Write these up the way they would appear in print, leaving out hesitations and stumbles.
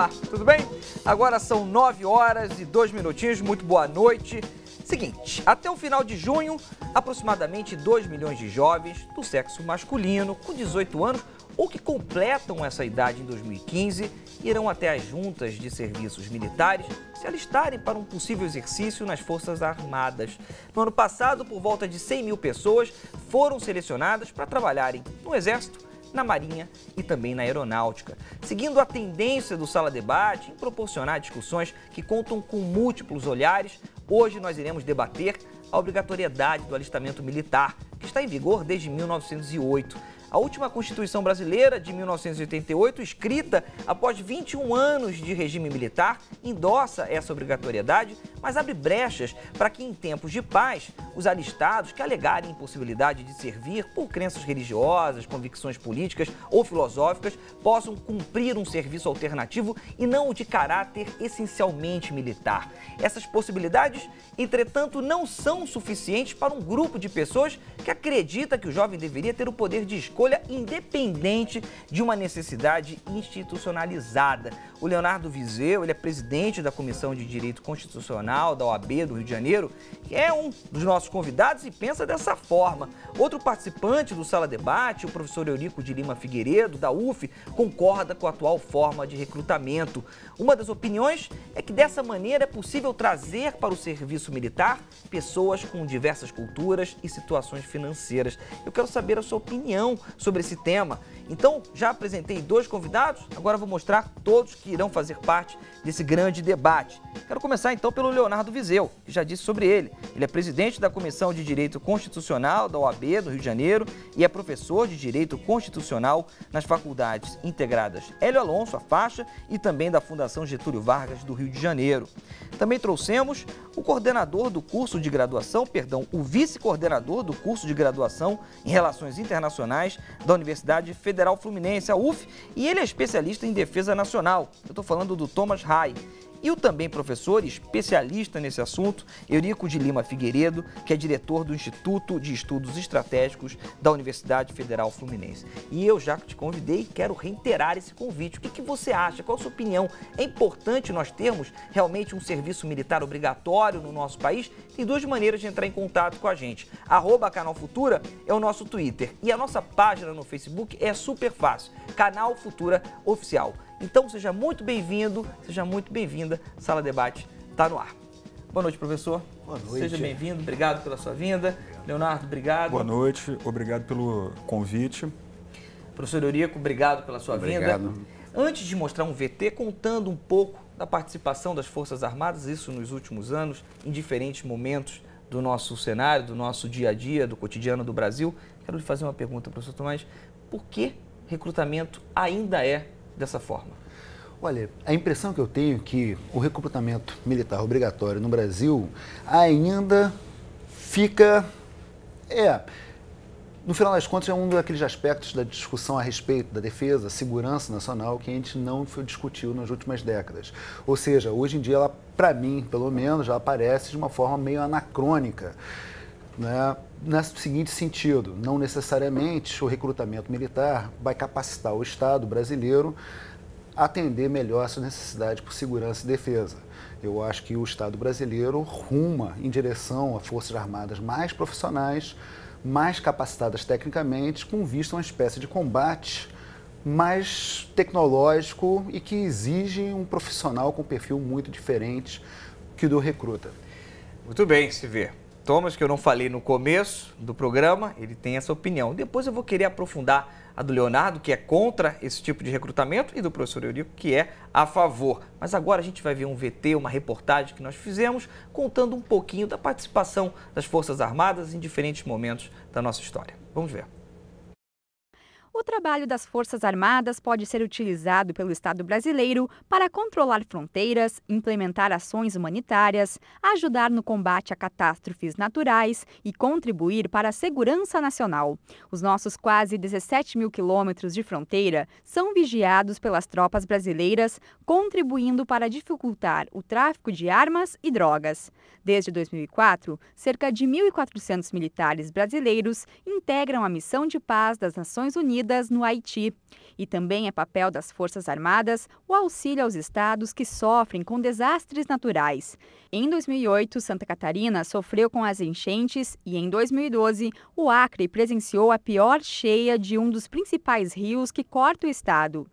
Olá, tudo bem? Agora são 9 horas e 2 minutinhos, muito boa noite. Seguinte, até o final de junho, aproximadamente 2 milhões de jovens do sexo masculino com 18 anos ou que completam essa idade em 2015 irão até as juntas de serviços militares se alistarem para um possível exercício nas Forças Armadas. No ano passado, por volta de 100 mil pessoas foram selecionadas para trabalharem no Exército, na Marinha e também na Aeronáutica. Seguindo a tendência do Sala Debate em proporcionar discussões que contam com múltiplos olhares, hoje nós iremos debater a obrigatoriedade do alistamento militar, que está em vigor desde 1908. A última Constituição Brasileira, de 1988, escrita após 21 anos de regime militar, endossa essa obrigatoriedade, mas abre brechas para que, em tempos de paz, os alistados que alegarem impossibilidade de servir por crenças religiosas, convicções políticas ou filosóficas possam cumprir um serviço alternativo e não o de caráter essencialmente militar. Essas possibilidades, entretanto, não são suficientes para um grupo de pessoas que acredita que o jovem deveria ter o poder de escolha independente de uma necessidade institucionalizada. O Leonardo Vizeu, ele é presidente da Comissão de Direito Constitucional da OAB do Rio de Janeiro, que é um dos nossos convidados e pensa dessa forma. Outro participante do Sala Debate, o professor Eurico de Lima Figueiredo, da UF, concorda com a atual forma de recrutamento. Uma das opiniões é que dessa maneira é possível trazer para o serviço militar pessoas com diversas culturas e situações financeiras. Eu quero saber a sua opinião sobre esse tema. Então, já apresentei 2 convidados, agora vou mostrar todos que irão fazer parte desse grande debate. Quero começar então pelo Leonardo Vizeu, que já disse sobre ele. Ele é presidente da Comissão de Direito Constitucional da OAB do Rio de Janeiro e é professor de Direito Constitucional nas Faculdades Integradas Hélio Alonso, a Faixa, e também da Fundação Getúlio Vargas do Rio de Janeiro. Também trouxemos o coordenador do curso de graduação, o vice-coordenador do curso de graduação em Relações Internacionais da Universidade Federal Fluminense, a UF, e ele é especialista em defesa nacional. Eu estou falando do Thomas Rai. E o também professor e especialista nesse assunto, Eurico de Lima Figueiredo, que é diretor do Instituto de Estudos Estratégicos da Universidade Federal Fluminense. E eu já te convidei e quero reiterar esse convite. O que você acha? Qual a sua opinião? É importante nós termos realmente um serviço militar obrigatório no nosso país? Tem 2 maneiras de entrar em contato com a gente. @Canal Futura é o nosso Twitter e a nossa página no Facebook é super fácil, Canal Futura Oficial. Então, seja muito bem-vindo, seja muito bem-vinda. Sala Debate está no ar. Boa noite, professor. Boa noite. Seja bem-vindo, obrigado pela sua vinda. Obrigado. Leonardo, obrigado. Boa noite, obrigado pelo convite. Professor Eurico, obrigado pela sua vinda. Antes de mostrar um VT contando um pouco da participação das Forças Armadas, isso nos últimos anos, em diferentes momentos do nosso cenário, do nosso dia a dia, do cotidiano do Brasil, quero lhe fazer uma pergunta, professor Tomás. Por que recrutamento ainda é dessa forma? Olha, a impressão que eu tenho é que o recrutamento militar obrigatório no Brasil ainda fica... no final das contas, é um daqueles aspectos da discussão a respeito da defesa, segurança nacional que a gente não discutiu nas últimas décadas. Ou seja, hoje em dia, ela, para mim, pelo menos, já aparece de uma forma meio anacrônica, né? Nesse seguinte sentido, não necessariamente o recrutamento militar vai capacitar o Estado brasileiro a atender melhor essa necessidade por segurança e defesa. Eu acho que o Estado brasileiro ruma em direção a Forças Armadas mais profissionais, mais capacitadas tecnicamente, com vista a uma espécie de combate mais tecnológico e que exige um profissional com perfil muito diferente que o do recruta. Muito bem, se vê. Thomas, que eu não falei no começo do programa, ele tem essa opinião. Depois eu vou querer aprofundar a do Leonardo, que é contra esse tipo de recrutamento, e do professor Eurico, que é a favor. Mas agora a gente vai ver um VT, uma reportagem que nós fizemos, contando um pouquinho da participação das Forças Armadas em diferentes momentos da nossa história. Vamos ver. O trabalho das Forças Armadas pode ser utilizado pelo Estado brasileiro para controlar fronteiras, implementar ações humanitárias, ajudar no combate a catástrofes naturais e contribuir para a segurança nacional. Os nossos quase 17 mil quilômetros de fronteira são vigiados pelas tropas brasileiras, contribuindo para dificultar o tráfico de armas e drogas. Desde 2004, cerca de 1.400 militares brasileiros integram a Missão de Paz das Nações Unidas Unidas no Haiti. E também é papel das Forças Armadas o auxílio aos estados que sofrem com desastres naturais. Em 2008, Santa Catarina sofreu com as enchentes e, em 2012, o Acre presenciou a pior cheia de um dos principais rios que corta o estado.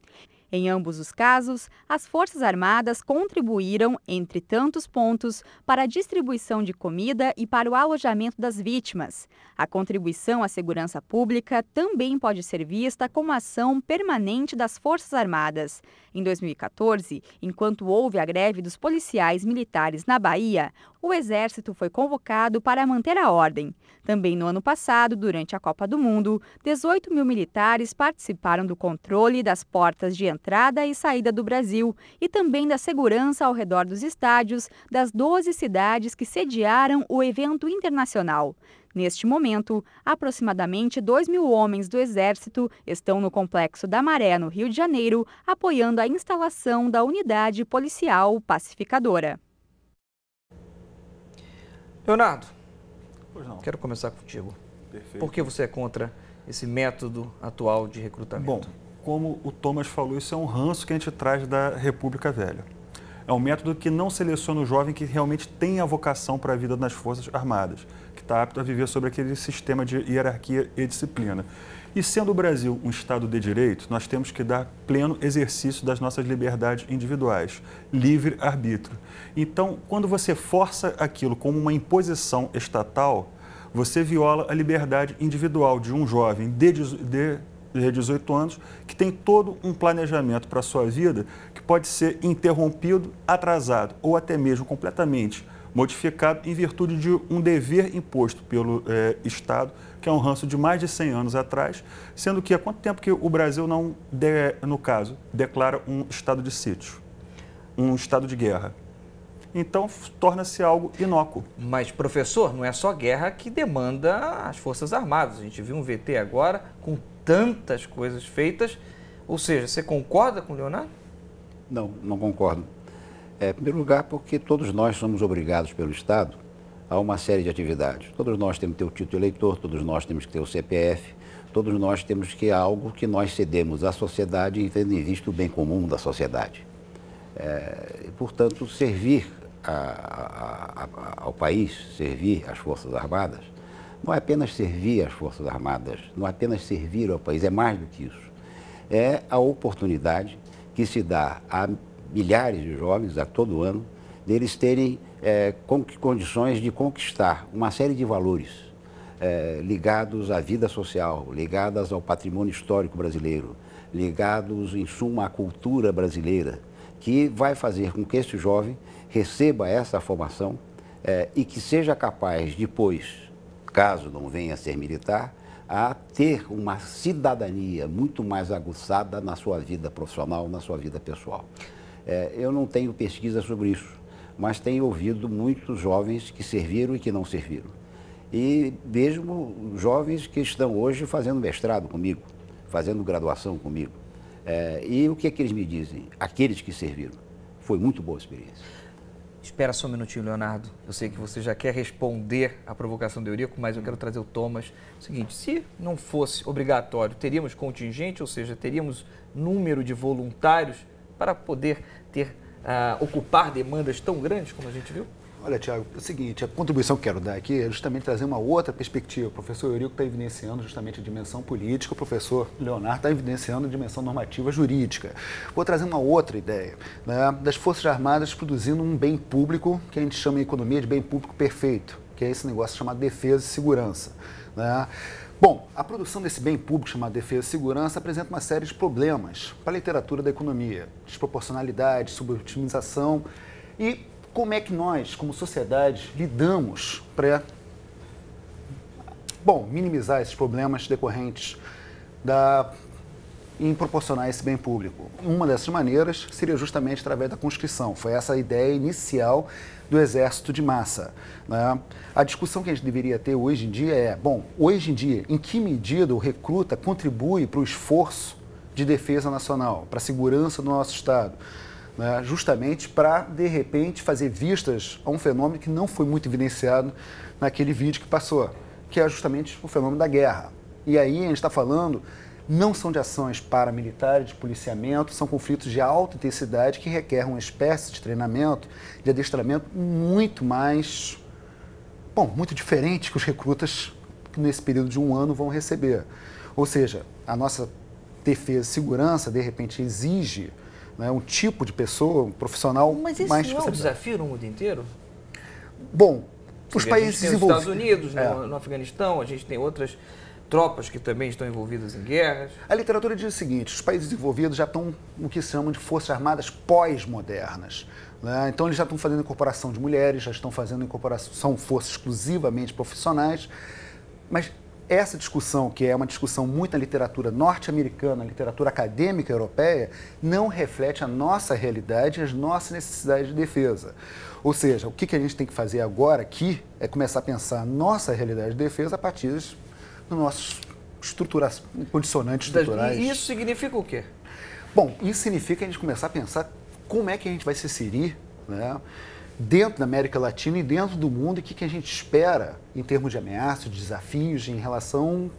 Em ambos os casos, as Forças Armadas contribuíram, entre tantos pontos, para a distribuição de comida e para o alojamento das vítimas. A contribuição à segurança pública também pode ser vista como ação permanente das Forças Armadas. Em 2014, enquanto houve a greve dos policiais militares na Bahia, o Exército foi convocado para manter a ordem. Também no ano passado, durante a Copa do Mundo, 18 mil militares participaram do controle das portas de entrada e saída do Brasil e também da segurança ao redor dos estádios das 12 cidades que sediaram o evento internacional. Neste momento, aproximadamente 2 mil homens do Exército estão no Complexo da Maré, no Rio de Janeiro, apoiando a instalação da Unidade Policial Pacificadora. Leonardo, Pois não. quero começar contigo. Perfeito. Por que você é contra esse método atual de recrutamento? Bom, como o Thomas falou, isso é um ranço que a gente traz da República Velha. É um método que não seleciona o jovem que realmente tem a vocação para a vida nas Forças Armadas, que está apto a viver sobre aquele sistema de hierarquia e disciplina. E sendo o Brasil um Estado de direito, nós temos que dar pleno exercício das nossas liberdades individuais, livre-arbítrio. Então, quando você força aquilo como uma imposição estatal, você viola a liberdade individual de um jovem de 18 anos que tem todo um planejamento para a sua vida que pode ser interrompido, atrasado ou até mesmo completamente modificado em virtude de um dever imposto pelo Estado, que é um ranço de mais de 100 anos atrás, sendo que há quanto tempo que o Brasil não, no caso, declara um estado de sítio, um estado de guerra? Então, torna-se algo inócuo. Mas, professor, não é só guerra que demanda as Forças Armadas. A gente viu um VT agora com tantas coisas feitas. Ou seja, você concorda com o Leonardo? Não, não concordo. Em primeiro lugar, porque todos nós somos obrigados pelo Estado a uma série de atividades. Todos nós temos que ter o título eleitor, todos nós temos que ter o CPF, todos nós temos que ter algo que nós cedemos à sociedade e tendo em vista o bem comum da sociedade. Portanto, servir ao país, servir às Forças Armadas, não é apenas servir às Forças Armadas, não é apenas servir ao país, é mais do que isso. É a oportunidade que se dá a milhares de jovens a todo ano, deles terem condições de conquistar uma série de valores ligados à vida social, ligados ao patrimônio histórico brasileiro, ligados, em suma, à cultura brasileira, que vai fazer com que esse jovem receba essa formação e que seja capaz, depois, caso não venha a ser militar, a ter uma cidadania muito mais aguçada na sua vida profissional, na sua vida pessoal. Eu não tenho pesquisa sobre isso, mas tenho ouvido muitos jovens que serviram e que não serviram. E mesmo jovens que estão hoje fazendo mestrado comigo, fazendo graduação comigo. E o que é que eles me dizem? Aqueles que serviram. Foi muito boa a experiência. Espera só um minutinho, Leonardo. Eu sei que você já quer responder à provocação do Eurico, mas eu quero trazer o Thomas. O seguinte, se não fosse obrigatório, teríamos contingente, ou seja, teríamos número de voluntários para poder ocupar demandas tão grandes como a gente viu? Olha, Tiago, é o seguinte, a contribuição que quero dar aqui é justamente trazer uma outra perspectiva. O professor Eurico está evidenciando justamente a dimensão política, o professor Leonardo está evidenciando a dimensão normativa jurídica. Vou trazer uma outra ideia, né, das Forças Armadas produzindo um bem público, que a gente chama em economia de bem público perfeito, que é esse negócio chamado defesa e segurança, né? Bom, a produção desse bem público chamado defesa e segurança apresenta uma série de problemas para a literatura da economia, desproporcionalidade, subotimização e como é que nós, como sociedade, lidamos para, minimizar esses problemas decorrentes em proporcionar esse bem público. Uma dessas maneiras seria justamente através da conscrição. Foi essa a ideia inicial do exército de massa, né? A discussão que a gente deveria ter hoje em dia é, hoje em dia, em que medida o recruta contribui para o esforço de defesa nacional, para a segurança do nosso Estado? Né, justamente para, de repente, fazer vistas a um fenômeno que não foi muito evidenciado naquele vídeo que passou, que é justamente o fenômeno da guerra. E aí a gente está falando não são de ações paramilitares, de policiamento, são conflitos de alta intensidade que requerem uma espécie de treinamento, de adestramento muito mais, muito diferente que os recrutas que nesse período de um ano vão receber. Ou seja, a nossa defesa e segurança, de repente, exige, né, um tipo de pessoa, um profissional mais especializado. Mas esse não é um desafio no mundo inteiro? Bom, os países desenvolvidos... Nos Estados Unidos, no Afeganistão, a gente tem outras tropas que também estão envolvidas em guerras. A literatura diz o seguinte: os países desenvolvidos já estão no que se chama de forças armadas pós-modernas. Né? Então, eles já estão fazendo incorporação de mulheres, já estão fazendo incorporação, são forças exclusivamente profissionais, mas essa discussão, que é uma discussão muito na literatura norte-americana, literatura acadêmica europeia, não reflete a nossa realidade e as nossas necessidades de defesa. Ou seja, o que a gente tem que fazer agora aqui é começar a pensar a nossa realidade de defesa a partir dos nossos condicionantes estruturais. E isso significa o quê? Bom, isso significa a gente começar a pensar como é que a gente vai se inserir, né, dentro da América Latina e dentro do mundo, e o que a gente espera em termos de ameaças, de desafios, em relação...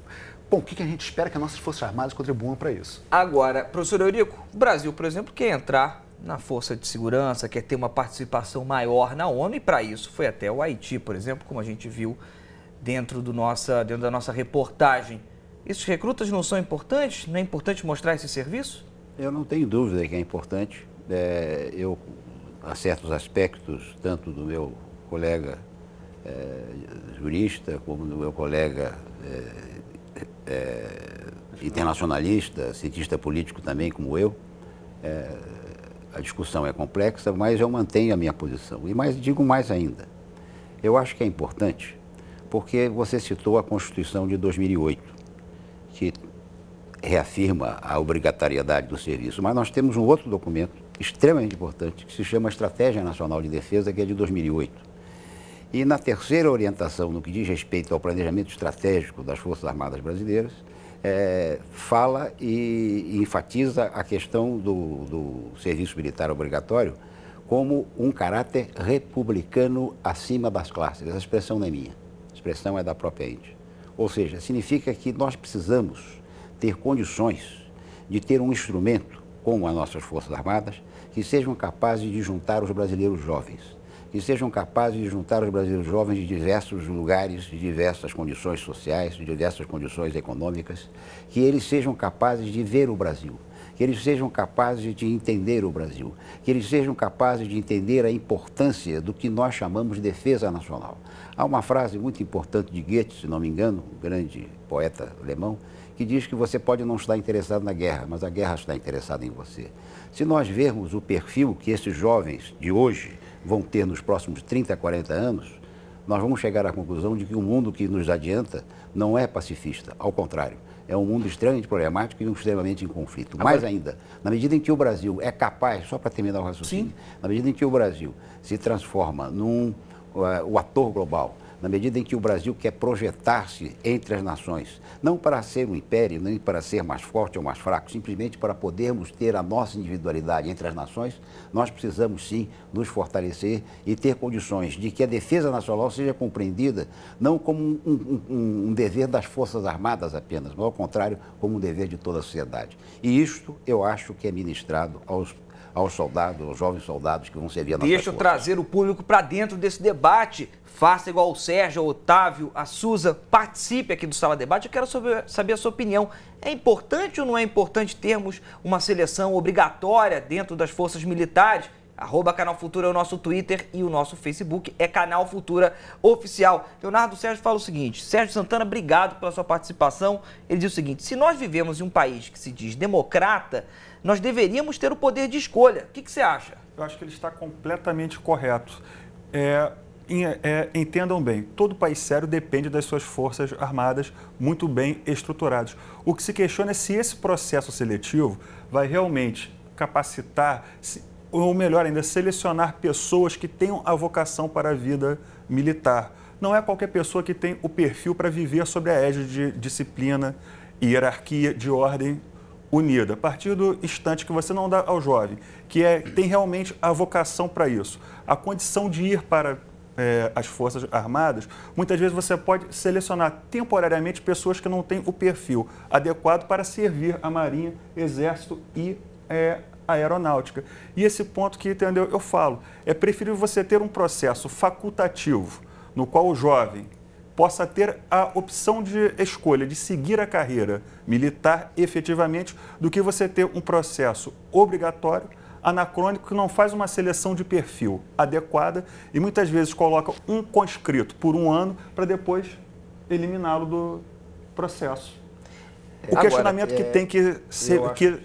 o que a gente espera que as nossas Forças Armadas contribuam para isso. Agora, professor Eurico, o Brasil, por exemplo, quer entrar na Força de Segurança, quer ter uma participação maior na ONU, e para isso foi até o Haiti, por exemplo, como a gente viu dentro da nossa reportagem. Esses recrutas não são importantes? Não é importante mostrar esse serviço? Eu não tenho dúvida que é importante. Eu, a certos aspectos, tanto do meu colega jurista, como do meu colega internacionalista, cientista político também, como eu, a discussão é complexa, mas eu mantenho a minha posição. E digo mais ainda, eu acho que é importante, porque você citou a Constituição de 2008, que reafirma a obrigatoriedade do serviço, mas nós temos um outro documento extremamente importante, que se chama Estratégia Nacional de Defesa, que é de 2008. E na terceira orientação, no que diz respeito ao planejamento estratégico das Forças Armadas Brasileiras, fala e enfatiza a questão do serviço militar obrigatório como um caráter republicano acima das classes. Essa expressão não é minha, a expressão é da própria Índia. Ou seja, significa que nós precisamos ter condições de ter um instrumento, como as nossas Forças Armadas, que sejam capazes de juntar os brasileiros jovens, que sejam capazes de juntar os brasileiros jovens de diversos lugares, de diversas condições sociais, de diversas condições econômicas, que eles sejam capazes de ver o Brasil, que eles sejam capazes de entender o Brasil, que eles sejam capazes de entender a importância do que nós chamamos de defesa nacional. Há uma frase muito importante de Goethe, se não me engano, um grande poeta alemão, que diz que você pode não estar interessado na guerra, mas a guerra está interessada em você. Se nós vermos o perfil que esses jovens de hoje vão ter nos próximos 30, 40 anos, nós vamos chegar à conclusão de que o mundo que nos adianta não é pacifista, ao contrário, é um mundo extremamente problemático e extremamente em conflito. Mais ainda, na medida em que o Brasil é capaz, só para terminar o raciocínio, na medida em que o Brasil se transforma o ator global, na medida em que o Brasil quer projetar-se entre as nações, não para ser um império, nem para ser mais forte ou mais fraco, simplesmente para podermos ter a nossa individualidade entre as nações, nós precisamos sim nos fortalecer e ter condições de que a defesa nacional seja compreendida não como um dever das Forças Armadas apenas, mas ao contrário, como um dever de toda a sociedade. E isto eu acho que é ministrado aos soldados, aos jovens soldados que vão servir a nossa força. Deixa eu trazer o público para dentro desse debate. Faça igual o Sérgio, o Otávio, a Suza, participe aqui do Sala Debate. Eu quero saber a sua opinião. É importante ou não é importante termos uma seleção obrigatória dentro das forças militares? @Canal Futura é o nosso Twitter e o nosso Facebook é Canal Futura Oficial. Leonardo Sérgio fala o seguinte: Sérgio Santana, obrigado pela sua participação. Ele diz o seguinte: se nós vivemos em um país que se diz democrata, nós deveríamos ter o poder de escolha. O que você acha? Eu acho que ele está completamente correto. Entendam bem, todo país sério depende das suas forças armadas muito bem estruturadas. O que se questiona é se esse processo seletivo vai realmente capacitar, ou melhor ainda, selecionar pessoas que tenham a vocação para a vida militar. Não é qualquer pessoa que tem o perfil para viver sob a égide de disciplina e hierarquia de ordem unida. A partir do instante que você não dá ao jovem, que tem realmente a vocação para isso, a condição de ir para as Forças Armadas, muitas vezes você pode selecionar temporariamente pessoas que não têm o perfil adequado para servir a Marinha, Exército e a Aeronáutica. E esse ponto que, entendeu, eu falo, é preferível você ter um processo facultativo, no qual o jovem possa ter a opção de escolha de seguir a carreira militar efetivamente, do que você ter um processo obrigatório, anacrônico, que não faz uma seleção de perfil adequada e muitas vezes coloca um conscrito por um ano para depois eliminá-lo do processo. O questionamento que tem que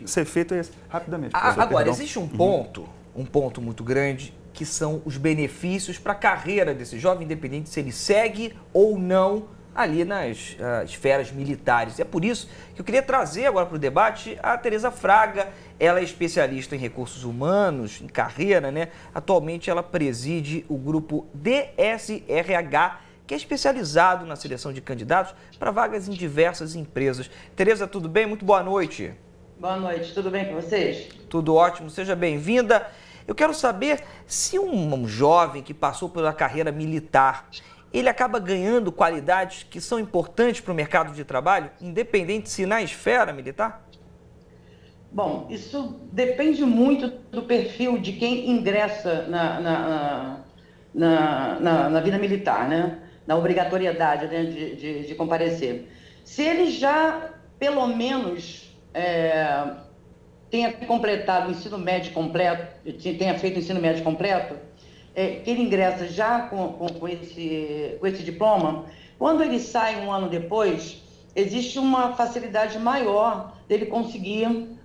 ser feito é esse, rapidamente. Agora, existe um ponto muito grande, que são os benefícios para a carreira desse jovem, independente se ele segue ou não ali nas esferas militares. É por isso que eu queria trazer agora para o debate a Tereza Fraga. Ela é especialista em recursos humanos, em carreira, né? Atualmente ela preside o grupo DSRH, que é especializado na seleção de candidatos para vagas em diversas empresas. Tereza, tudo bem? Muito boa noite. Boa noite, tudo bem com vocês? Tudo ótimo, seja bem-vinda. Eu quero saber se um jovem que passou pela carreira militar, ele acaba ganhando qualidades que são importantes para o mercado de trabalho, independente se na esfera militar? Bom, isso depende muito do perfil de quem ingressa na vida militar, né? Na obrigatoriedade, né, de comparecer. Se ele já, pelo menos, tenha completado o ensino médio completo, tenha feito o ensino médio completo, que ele ingressa já com esse diploma, quando ele sai um ano depois, existe uma facilidade maior dele conseguir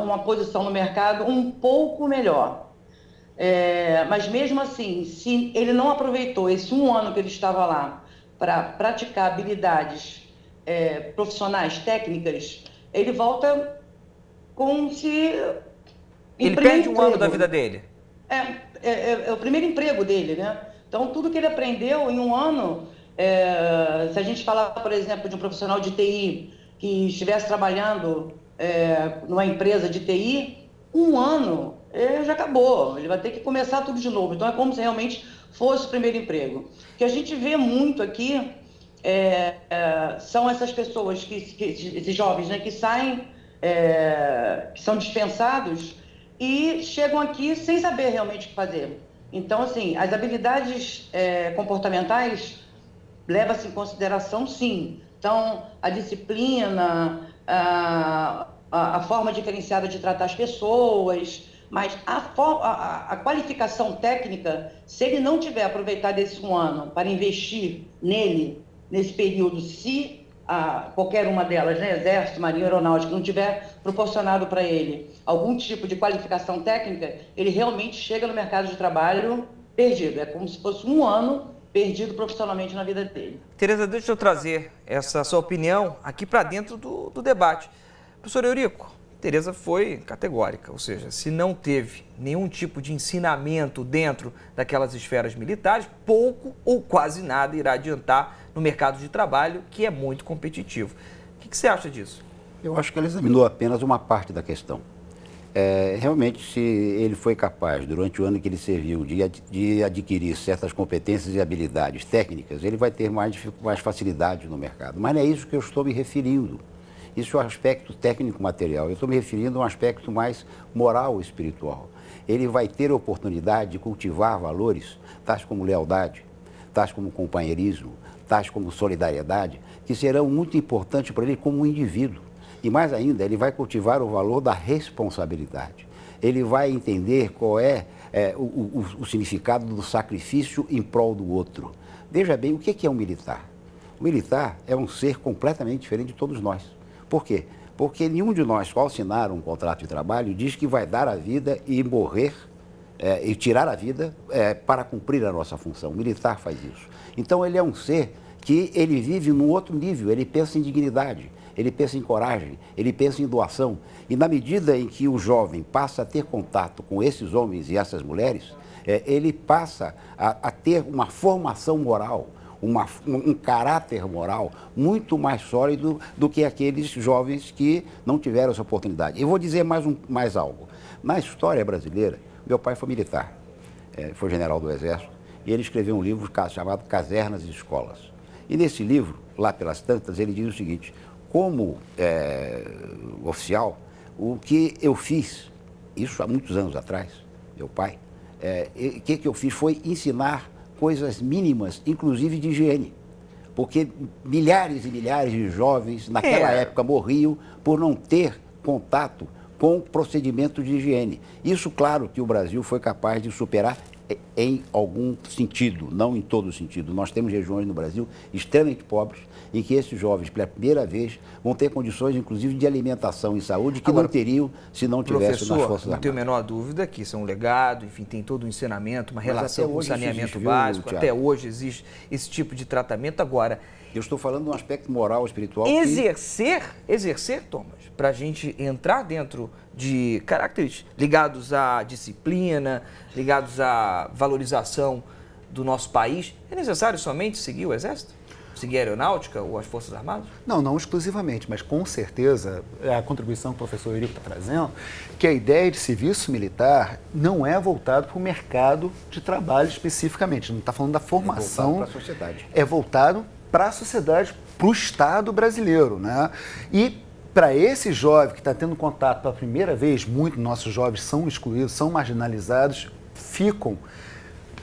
uma posição no mercado um pouco melhor. Mas mesmo assim, se ele não aproveitou esse um ano que ele estava lá para praticar habilidades profissionais, técnicas, ele volta como se... Ele perde um ano da vida dele. É o primeiro emprego dele, né? Então, tudo que ele aprendeu em um ano, se a gente falar, por exemplo, de um profissional de TI que estivesse trabalhando numa empresa de TI, um ano já acabou, ele vai ter que começar tudo de novo. Então, é como se realmente fosse o primeiro emprego. O que a gente vê muito aqui são essas pessoas, esses jovens, né, que saem, que são dispensados e chegam aqui sem saber realmente o que fazer. Então, assim, as habilidades comportamentais leva-se em consideração, sim. Então, a disciplina, a forma diferenciada de tratar as pessoas, mas a qualificação técnica, se ele não tiver aproveitado esse um ano para investir nele, nesse período, se qualquer uma delas, né, Exército, Marinha, Aeronáutica, não tiver proporcionado para ele algum tipo de qualificação técnica, ele realmente chega no mercado de trabalho perdido. É como se fosse um ano perdido profissionalmente na vida dele. Tereza, deixa eu trazer essa sua opinião aqui para dentro do debate. Professor Eurico, Tereza foi categórica, ou seja, se não teve nenhum tipo de ensinamento dentro daquelas esferas militares, pouco ou quase nada irá adiantar no mercado de trabalho, que é muito competitivo. O que você acha disso? Eu acho que ela examinou apenas uma parte da questão. Realmente, se ele foi capaz, durante o ano que ele serviu, de adquirir certas competências e habilidades técnicas, ele vai ter mais facilidade no mercado. Mas não é isso que eu estou me referindo. Isso é um aspecto técnico-material. Eu estou me referindo a um aspecto mais moral e espiritual. Ele vai ter a oportunidade de cultivar valores, tais como lealdade, tais como companheirismo, tais como solidariedade, que serão muito importantes para ele como indivíduo. E mais ainda, ele vai cultivar o valor da responsabilidade. Ele vai entender qual é o significado do sacrifício em prol do outro. Veja bem, o que é um militar? O militar é um ser completamente diferente de todos nós. Por quê? Porque nenhum de nós, ao assinar um contrato de trabalho, diz que vai dar a vida e morrer, e tirar a vida para cumprir a nossa função. O militar faz isso. Então, ele é um ser que ele vive num outro nível, ele pensa em dignidade, ele pensa em coragem, ele pensa em doação. E na medida em que o jovem passa a ter contato com esses homens e essas mulheres, ele passa a ter uma formação moral, um caráter moral muito mais sólido do que aqueles jovens que não tiveram essa oportunidade. Eu vou dizer mais algo. Na história brasileira, meu pai foi militar, foi general do Exército, E ele escreveu um livro chamado Casernas e Escolas. E nesse livro, lá pelas tantas, ele diz o seguinte: como oficial, o que eu fiz, isso há muitos anos atrás, meu pai, o que eu fiz foi ensinar coisas mínimas, inclusive de higiene. Porque milhares e milhares de jovens naquela época morriam por não ter contato com procedimentos de higiene. Isso, claro, que o Brasil foi capaz de superar em algum sentido, não em todo sentido. Nós temos regiões no Brasil extremamente pobres, em que esses jovens, pela primeira vez, vão ter condições, inclusive, de alimentação e saúde que não teriam se não tivessem nas Forças Armadas. Não tenho a menor dúvida que isso é um legado, enfim, tem todo um ensinamento, uma relação com o saneamento básico. Até hoje existe esse tipo de tratamento. Agora, eu estou falando de um aspecto moral, espiritual. Exercer, Thomas, para a gente entrar dentro de caracteres ligados à disciplina, ligados à valorização do nosso país, é necessário somente seguir o Exército? Seguir a Aeronáutica ou as Forças Armadas? Não exclusivamente, mas com certeza a contribuição que o professor Eurico está trazendo, que a ideia de serviço militar não é voltado para o mercado de trabalho especificamente, não está falando da formação. É voltado para a sociedade. É voltado para a sociedade, para o Estado brasileiro, né? E para esse jovem que está tendo contato pela primeira vez, muitos nossos jovens são excluídos, são marginalizados, ficam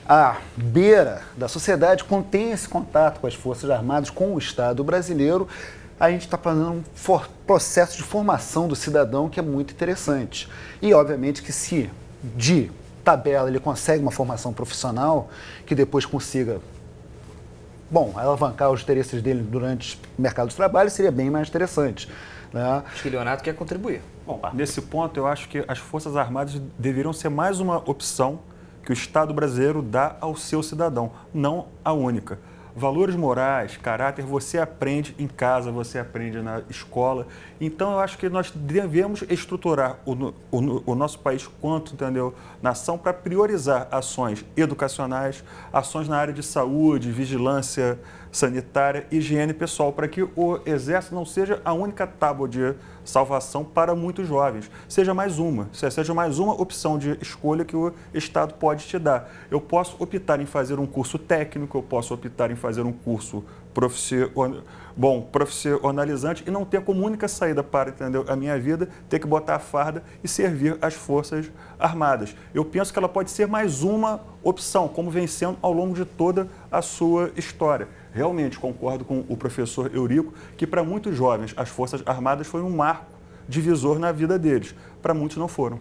à beira da sociedade, quando tem esse contato com as Forças Armadas, com o Estado brasileiro, a gente está fazendo um processo de formação do cidadão que é muito interessante. E, obviamente, que se de tabela ele consegue uma formação profissional, que depois consiga alavancar os interesses dele durante o mercado de trabalho, seria bem mais interessante. Né? Acho que o Leonardo quer contribuir. Bom, nesse ponto, eu acho que as Forças Armadas deveriam ser mais uma opção que o Estado brasileiro dá ao seu cidadão, não a única. Valores morais, caráter, você aprende em casa, você aprende na escola. Então, eu acho que nós devemos estruturar o nosso país quanto, nação, para priorizar ações educacionais, ações na área de saúde, vigilância sanitária, higiene pessoal, para que o Exército não seja a única tábua de salvação para muitos jovens. Seja mais uma opção de escolha que o Estado pode te dar. Eu posso optar em fazer um curso técnico, eu posso optar em fazer um curso profissionalizante e não ter como única saída para a minha vida, ter que botar a farda e servir as Forças Armadas. Eu penso que ela pode ser mais uma opção, como vem sendo ao longo de toda a sua história. Realmente concordo com o professor Eurico que para muitos jovens as Forças Armadas foi um marco divisor na vida deles. Para muitos não foram.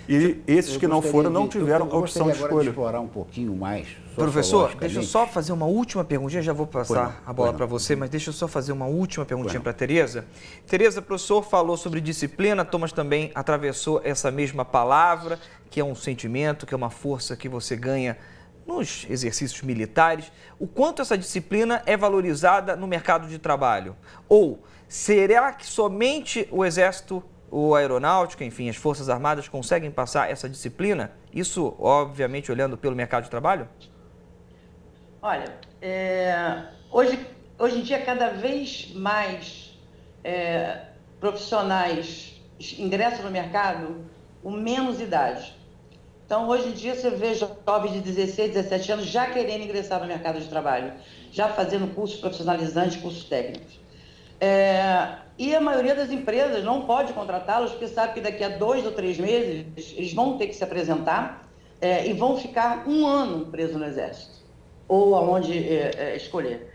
E esses que não foram não tiveram a opção de escolha. De explorar um pouquinho mais. Professor, deixa eu só fazer uma última perguntinha, já vou passar a bola para você, mas deixa eu só fazer uma última perguntinha para a Tereza. Tereza, o professor falou sobre disciplina, Thomas também atravessou essa mesma palavra, que é um sentimento, que é uma força que você ganha nos exercícios militares. O quanto essa disciplina é valorizada no mercado de trabalho? Ou será que somente o Exército ou a Aeronáutica, enfim, as Forças Armadas conseguem passar essa disciplina? Isso, obviamente, olhando pelo mercado de trabalho? Olha, hoje em dia, cada vez mais profissionais ingressam no mercado com menos idade. Então, hoje em dia, você vê jovens de 16, 17 anos já querendo ingressar no mercado de trabalho, já fazendo cursos profissionalizantes, cursos técnicos. E a maioria das empresas não pode contratá-los, porque sabe que daqui a 2 ou 3 meses eles vão ter que se apresentar e vão ficar 1 ano presos no Exército, ou aonde escolher.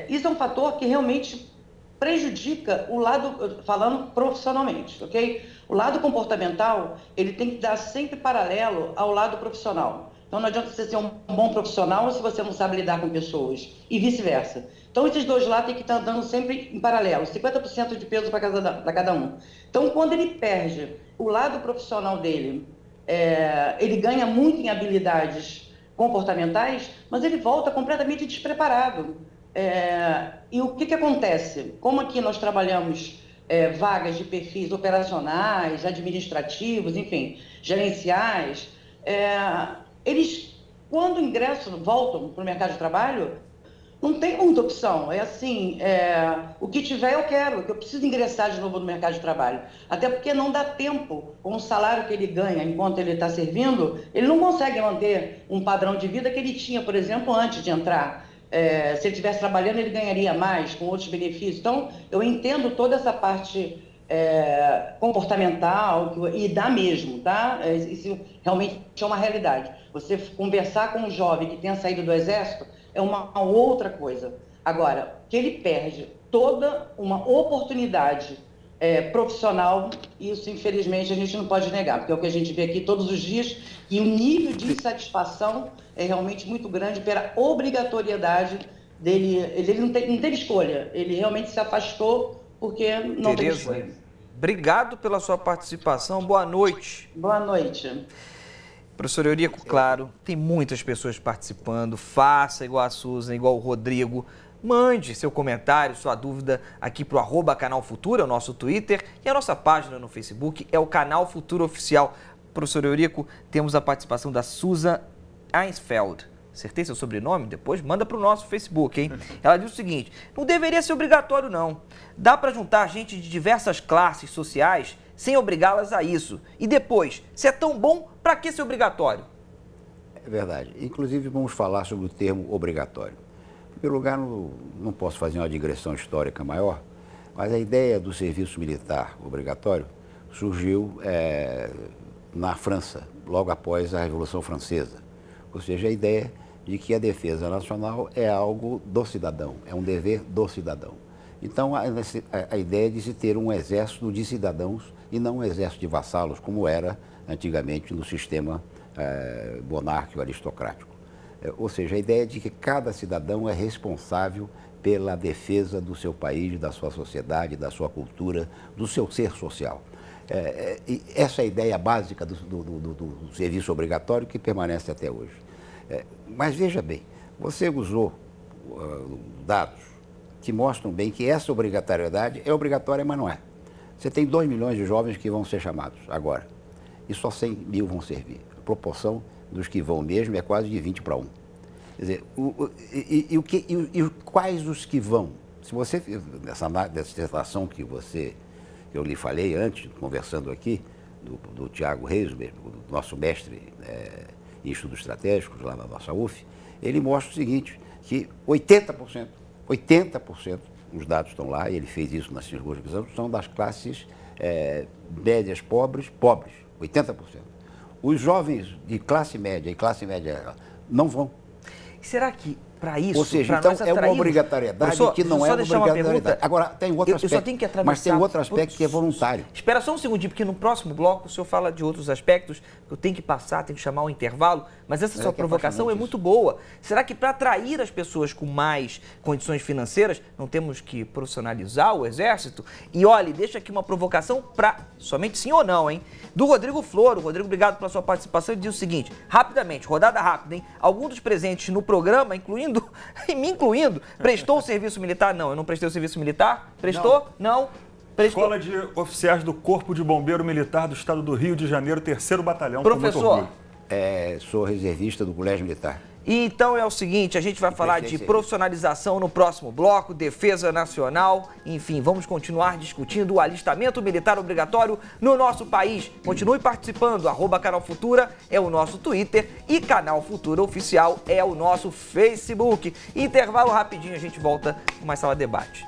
Isso é um fator que realmente prejudica o lado, falando profissionalmente, ok? O lado comportamental, ele tem que dar sempre paralelo ao lado profissional. Então, não adianta você ser um bom profissional se você não sabe lidar com pessoas, e vice-versa. Então, esses dois lados têm que estar andando sempre em paralelo, 50% de peso para cada um. Então, quando ele perde o lado profissional dele, ele ganha muito em habilidades comportamentais, mas ele volta completamente despreparado. E o que acontece? Como aqui nós trabalhamos vagas de perfis operacionais, administrativos, enfim, gerenciais, eles, quando ingressam, voltam para o mercado de trabalho, Não tem muita opção, é assim, o que tiver eu quero, eu preciso ingressar de novo no mercado de trabalho. Até porque não dá tempo, com o salário que ele ganha enquanto ele está servindo, ele não consegue manter um padrão de vida que ele tinha, por exemplo, antes de entrar. Se ele estivesse trabalhando, ele ganharia mais, com outros benefícios. Então, eu entendo toda essa parte comportamental, e dá mesmo, tá? Isso realmente é uma realidade. Você conversar com um jovem que tenha saído do Exército é uma outra coisa. Agora, que ele perde toda uma oportunidade profissional, isso infelizmente a gente não pode negar, porque é o que a gente vê aqui todos os dias, e o nível de insatisfação é realmente muito grande pela obrigatoriedade dele. Ele não teve escolha, ele realmente se afastou porque não teve escolha. Obrigado pela sua participação, boa noite. Boa noite. Professor Eurico, claro, tem muitas pessoas participando, faça igual a Susan, igual o Rodrigo, mande seu comentário, sua dúvida aqui para o @Canal Futuro, é o nosso Twitter, e a nossa página no Facebook é o Canal Futuro Oficial. Professor Eurico, temos a participação da Susan Einsfeld. Acertei seu sobrenome? Depois manda para o nosso Facebook, hein? Ela diz o seguinte: não deveria ser obrigatório, não. Dá para juntar gente de diversas classes sociais sem obrigá-las a isso. E depois, se é tão bom, para que ser obrigatório? É verdade. Inclusive, vamos falar sobre o termo obrigatório. Em primeiro lugar, não posso fazer uma digressão histórica maior, mas a ideia do serviço militar obrigatório surgiu na França, logo após a Revolução Francesa. Ou seja, a ideia de que a defesa nacional é algo do cidadão, é um dever do cidadão. Então, a ideia de se ter um exército de cidadãos e não um exército de vassalos, como era antigamente no sistema monárquico aristocrático. Ou seja, a ideia de que cada cidadão é responsável pela defesa do seu país, da sua sociedade, da sua cultura, do seu ser social. Essa é a ideia básica do serviço obrigatório que permanece até hoje. Mas veja bem, você usou dados que mostram bem que essa obrigatoriedade é obrigatória, mas não é. Você tem 2 milhões de jovens que vão ser chamados agora, e só 100 mil vão servir. A proporção dos que vão mesmo é quase de 20 para 1. Quer dizer, quais os que vão? Se você, nessa dissertação que eu lhe falei antes, conversando aqui, do Tiago Reis, do nosso mestre em estudos estratégicos lá na nossa UF, ele mostra o seguinte, que 80%, os dados estão lá, e ele fez isso na circunscrição, são das classes médias pobres, 80%. Os jovens de classe média e classe média não vão. Será que para isso, ou seja, então é uma obrigatoriedade que não é uma obrigatoriedade. Agora, tem outro aspecto, mas tem outro aspecto que é voluntário. Espera só um segundinho, porque no próximo bloco o senhor fala de outros aspectos que eu tenho que passar, tenho que chamar um intervalo, mas essa sua provocação é muito boa. Será que para atrair as pessoas com mais condições financeiras, não temos que profissionalizar o Exército? E olha, deixa aqui uma provocação para somente sim ou não, hein? Do Rodrigo Floro. Rodrigo, obrigado pela sua participação. Ele diz o seguinte, rapidamente, rodada rápida, hein? Algum dos presentes no programa, me incluindo, prestou o serviço militar? Não, eu não prestei o serviço militar. Prestou? Não. Prestou. Escola de Oficiais do Corpo de Bombeiro Militar do Estado do Rio de Janeiro, 3º Batalhão. Professor. Sou reservista do Colégio Militar. E então é o seguinte, a gente vai falar de profissionalização no próximo bloco, defesa nacional, enfim, vamos continuar discutindo o alistamento militar obrigatório no nosso país. Continue participando, @Canal Futura é o nosso Twitter e Canal Futura Oficial é o nosso Facebook. Intervalo rapidinho, a gente volta com mais Sala Debate.